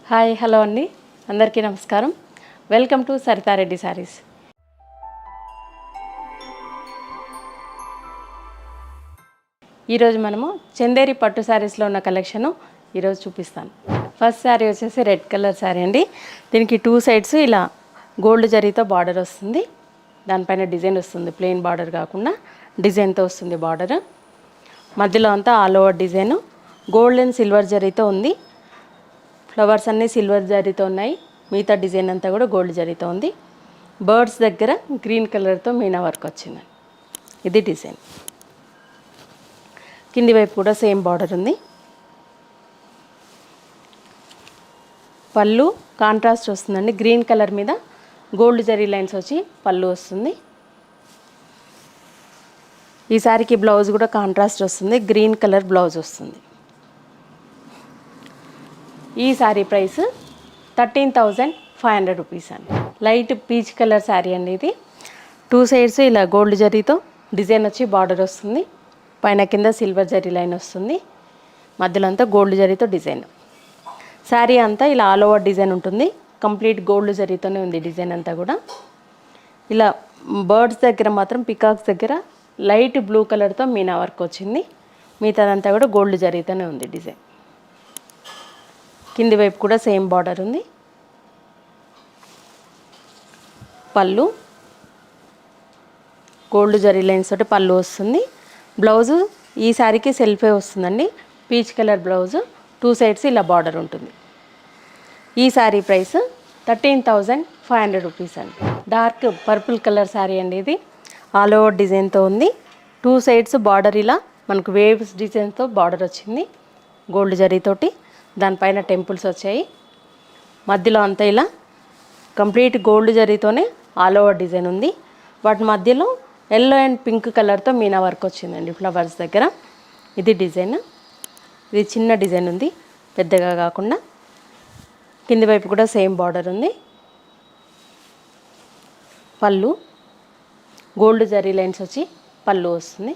Hi hello అండి, అందరికీ నమస్కారం. Welcome to Saritha Reddy saris. ఈరోజు మనము చందేరి పట్టు శారీస్లో ఉన్న కలెక్షను ఈరోజు చూపిస్తాను. ఫస్ట్ శారీ వచ్చేసి రెడ్ కలర్ శారీ అండి. దీనికి 2 సైడ్స్ ఇలా గోల్డ్ జరీతో బార్డర్ వస్తుంది. దానిపైన డిజైన్ వస్తుంది, ప్లెయిన్ బార్డర్ కాకుండా డిజైన్తో వస్తుంది బార్డర్. మధ్యలో అంతా all over design gold and silver జరీతో ఉంది. ఫ్లవర్స్ అన్నీ సిల్వర్ జరీతో ఉన్నాయి, మిగతా డిజైన్ అంతా కూడా గోల్డ్ జరీతో ఉంది. బర్డ్స్ దగ్గర గ్రీన్ కలర్తో మీనా వర్క్ వచ్చింది. ఇది డిజైన్. కింది వైపు కూడా సేమ్ బార్డర్ ఉంది. పళ్ళు కాంట్రాస్ట్ వస్తుందండి, గ్రీన్ కలర్ మీద గోల్డ్ జరీ లైన్స్ వచ్చి పళ్ళు వస్తుంది. ఈ సారీకి బ్లౌజ్ కూడా కాంట్రాస్ట్ వస్తుంది, గ్రీన్ కలర్ బ్లౌజ్ వస్తుంది. ఈ శారీ ప్రైస్ 13,500 రూపీస్ అండి. లైట్ పీచ్ కలర్ శారీ అండి. ఇది 2 సైడ్స్ ఇలా గోల్డ్ జరీతో డిజైన్ వచ్చి బార్డర్ వస్తుంది. పైన కింద సిల్వర్ జరీ లైన్ వస్తుంది. మధ్యలో అంతా గోల్డ్ జరీతో డిజైన్. శారీ అంతా ఇలా ఆల్ ఓవర్ డిజైన్ ఉంటుంది. కంప్లీట్ గోల్డ్ జరీతోనే ఉంది డిజైన్ అంతా కూడా. ఇలా బర్డ్స్ దగ్గర మాత్రం పికాక్స్ దగ్గర లైట్ బ్లూ కలర్తో మీనా వర్క్ వచ్చింది. మిగతాదంతా కూడా గోల్డ్ జరీతోనే ఉంది డిజైన్. కింది వైపు కూడా సేమ్ బార్డర్ ఉంది. పళ్ళు గోల్డ్ జరీ లైన్స్ తోటి పళ్ళు వస్తుంది. బ్లౌజు ఈ శారీకి సెల్ఫే వస్తుందండి, పీచ్ కలర్ బ్లౌజు. 2 సైడ్స్ ఇలా బార్డర్ ఉంటుంది. ఈ శారీ ప్రైస్ 13,500 రూపీస్ అండి. డార్క్ పర్పుల్ కలర్ శారీ అండి. ఇది ఆల్ ఓవర్ డిజైన్తో ఉంది. 2 సైడ్స్ బార్డర్ ఇలా మనకు వేవ్స్ డిజైన్తో బార్డర్ వచ్చింది గోల్డ్ జరీతోటి. దానిపైన టెంపుల్స్ వచ్చాయి. మధ్యలో అంతా ఇలా కంప్లీట్ గోల్డ్ జరీతోనే ఆల్ ఓవర్ డిజైన్ ఉంది. వాటి మధ్యలో ఎల్లో అండ్ పింక్ కలర్తో మీనా వర్క్ వచ్చిందండి ఫ్లవర్స్ దగ్గర. ఇది డిజైన్. ఇది చిన్న డిజైన్ ఉంది, పెద్దగా కాకుండా. కింది వైపు కూడా సేమ్ బార్డర్ ఉంది. పళ్ళు గోల్డ్ జరీ లైన్స్ వచ్చి పళ్ళు వస్తుంది.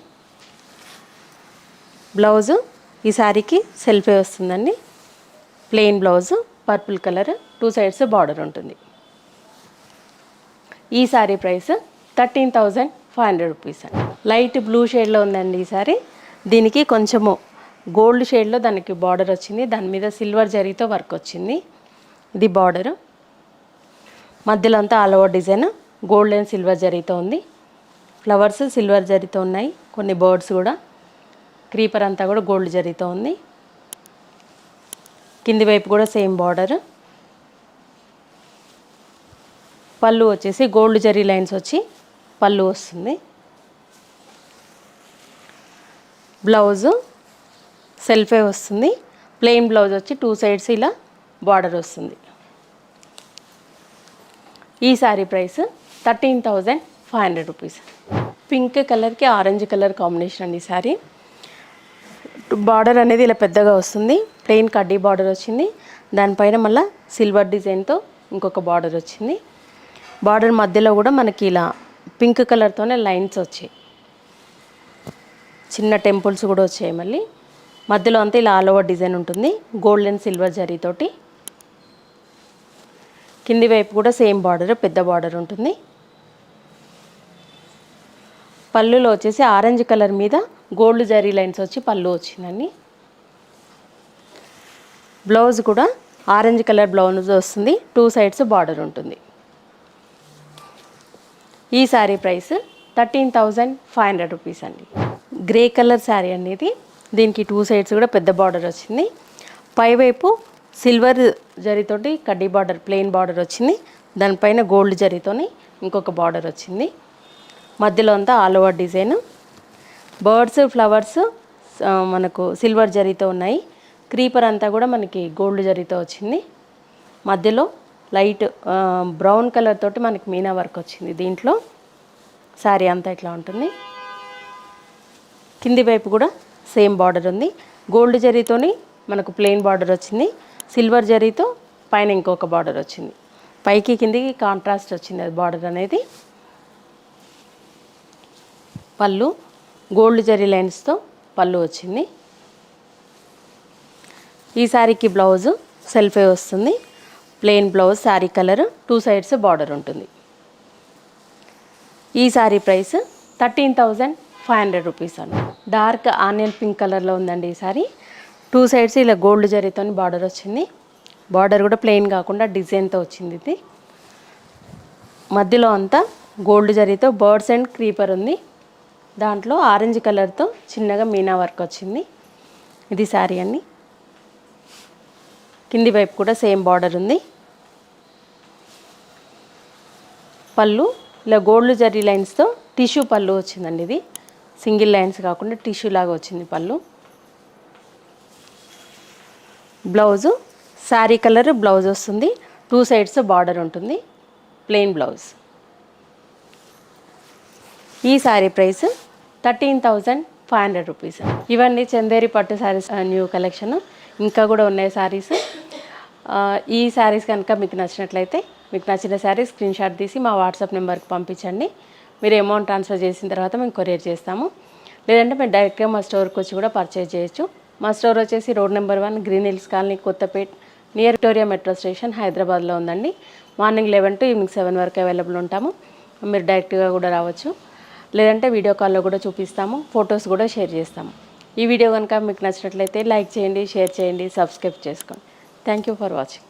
బ్లౌజు ఈ శారీకి సెల్ఫే వస్తుందండి, plain blouse purple colour. 2 sides border ఉంటుంది. ఈ శారీ ప్రైస్ 13,500 రూపీస్ అండి. లైట్ బ్లూ షేడ్లో ఉందండి ఈ శారీ. దీనికి కొంచెము గోల్డ్ షేడ్లో దానికి బార్డర్ వచ్చింది. దాని మీద సిల్వర్ జరీతో వర్క్ వచ్చింది. ఇది బార్డరు. మధ్యలో అంతా all over design gold and silver జరీతో ఉంది. ఫ్లవర్స్ సిల్వర్ జరీతో ఉన్నాయి, కొన్ని బర్డ్స్ కూడా. క్రీపర్ అంతా కూడా గోల్డ్ జరీతో ఉంది. కింది వైపు కూడా సేమ్ బార్డర్. పళ్ళు వచ్చేసి గోల్డ్ జరీ లైన్స్ వచ్చి పళ్ళు వస్తుంది. బ్లౌజు సెల్ఫే వస్తుంది, ప్లెయిన్ బ్లౌజ్ వచ్చి 2 సైడ్స్ ఇలా బార్డర్ వస్తుంది. ఈ శారీ ప్రైస్ 13,500 రూపీస్. పింక్ కలర్కి ఆరెంజ్ కలర్ కాంబినేషన్ అండి ఈ శారీ. బార్డర్ అనేది ఇలా పెద్దగా వస్తుంది, ప్లెయిన్ కడ్డీ బార్డర్ వచ్చింది. దానిపైన మళ్ళీ సిల్వర్ డిజైన్తో ఇంకొక బార్డర్ వచ్చింది. బార్డర్ మధ్యలో కూడా మనకి ఇలా పింక్ కలర్తోనే లైన్స్ వచ్చాయి, చిన్న టెంపుల్స్ కూడా వచ్చాయి. మళ్ళీ మధ్యలో అంతా ఇలా ఆల్ ఓవర్ డిజైన్ ఉంటుంది గోల్డ్ అండ్ సిల్వర్ జరీతోటి. కింది వైపు కూడా సేమ్ బార్డర్, పెద్ద బార్డర్ ఉంటుంది. పళ్ళులో వచ్చేసి ఆరెంజ్ కలర్ మీద గోల్డ్ జరీ లైన్స్ వచ్చి పళ్ళు వచ్చిందండి. బ్లౌజ్ కూడా ఆరెంజ్ కలర్ బ్లౌజ్ వస్తుంది, 2 సైడ్స్ బార్డర్ ఉంటుంది. ఈ శారీ ప్రైస్ 13,500 రూపీస్ అండి. గ్రే కలర్ శారీ అండి ఇది. దీనికి 2 సైడ్స్ కూడా పెద్ద బార్డర్ వచ్చింది. పైవైపు సిల్వర్ జరీతోటి కడ్డీ బార్డర్, ప్లెయిన్ బార్డర్ వచ్చింది. దానిపైన గోల్డ్ జరీతోని ఇంకొక బార్డర్ వచ్చింది. మధ్యలో అంతా all over design. Birds flowers మనకు సిల్వర్ జరీతో ఉన్నాయి. క్రీపర్ అంతా కూడా మనకి గోల్డ్ జరీతో వచ్చింది. మధ్యలో లైట్ బ్రౌన్ కలర్ తోటి మనకి మీనా వర్క్ వచ్చింది. దీంట్లో శారీ అంతా ఇట్లా ఉంటుంది. కింది వైపు కూడా సేమ్ బార్డర్ ఉంది. గోల్డ్ జరీతోని మనకు ప్లెయిన్ బార్డర్ వచ్చింది. సిల్వర్ జరీతో పైన ఇంకొక బార్డర్ వచ్చింది. పైకి కిందికి కాంట్రాస్ట్ వచ్చింది అది బార్డర్ అనేది. పళ్ళు గోల్డ్ జరీ లైన్స్తో పళ్ళు వచ్చింది. ఈ శారీకి బ్లౌజు సెల్ఫే వస్తుంది. Plain blouse, sari colour, 2 sides border ఉంటుంది. ఈ శారీ ప్రైస్ 13,500 రూపీస్ అండి. డార్క్ ఆనియన్ పింక్ కలర్లో ఉందండి ఈ శారీ. 2 సైడ్స్ ఇలా గోల్డ్ జరీతో బార్డర్ వచ్చింది. బార్డర్ కూడా ప్లెయిన్ కాకుండా డిజైన్తో వచ్చింది. ఇది మధ్యలో అంతా గోల్డ్ జరీతో బర్డ్స్ అండ్ క్రీపర్ ఉంది. దాంట్లో ఆరెంజ్ కలర్తో చిన్నగా మీనా వర్క్ వచ్చింది. ఇది శారీ అండి. కింది వైపు కూడా సేమ్ బార్డర్ ఉంది. పళ్ళు ఇలా గోల్డ్ జరీ లైన్స్తో టిష్యూ పళ్ళు వచ్చిందండి. ఇది సింగిల్ లైన్స్ కాకుండా టిష్యూ లాగా వచ్చింది పళ్ళు. బ్లౌజు శారీ కలర్ బ్లౌజ్ వస్తుంది. 2 సైడ్స్ బార్డర్ ఉంటుంది. Plain blouse. ఈ శారీ ప్రైస్ 13,500 రూపీస్. ఇవన్నీ చందేరి పట్టు శారీస్ న్యూ కలెక్షన్. ఇంకా కూడా ఉన్నాయి శారీస్. ఈ శారీస్ కనుక మీకు నచ్చినట్లయితే మీకు నచ్చిన శారీ స్క్రీన్ షాట్ తీసి మా వాట్సాప్ నెంబర్కి పంపించండి. మీరు అమౌంట్ ట్రాన్స్ఫర్ చేసిన తర్వాత మేము కొరియర్ చేస్తాము. లేదంటే మీరు డైరెక్ట్గా మా స్టోర్కి వచ్చి కూడా పర్చేజ్ చేయొచ్చు. మా స్టోర్ వచ్చేసి road number 1, green hills colony, Kothapet, near Victoria metro station, హైదరాబాద్లో ఉందండి. మార్నింగ్ 11 to ఈవినింగ్ 7 వరకు అవైలబుల్ ఉంటాము. మీరు డైరెక్ట్గా కూడా రావచ్చు. లేదంటే వీడియో కాల్లో కూడా చూపిస్తాము. ఫొటోస్ కూడా షేర్ చేస్తాము. ఈ వీడియో కనుక మీకు నచ్చినట్లయితే లైక్ చేయండి, షేర్ చేయండి, సబ్స్క్రైబ్ చేసుకోండి. Thank you for watching.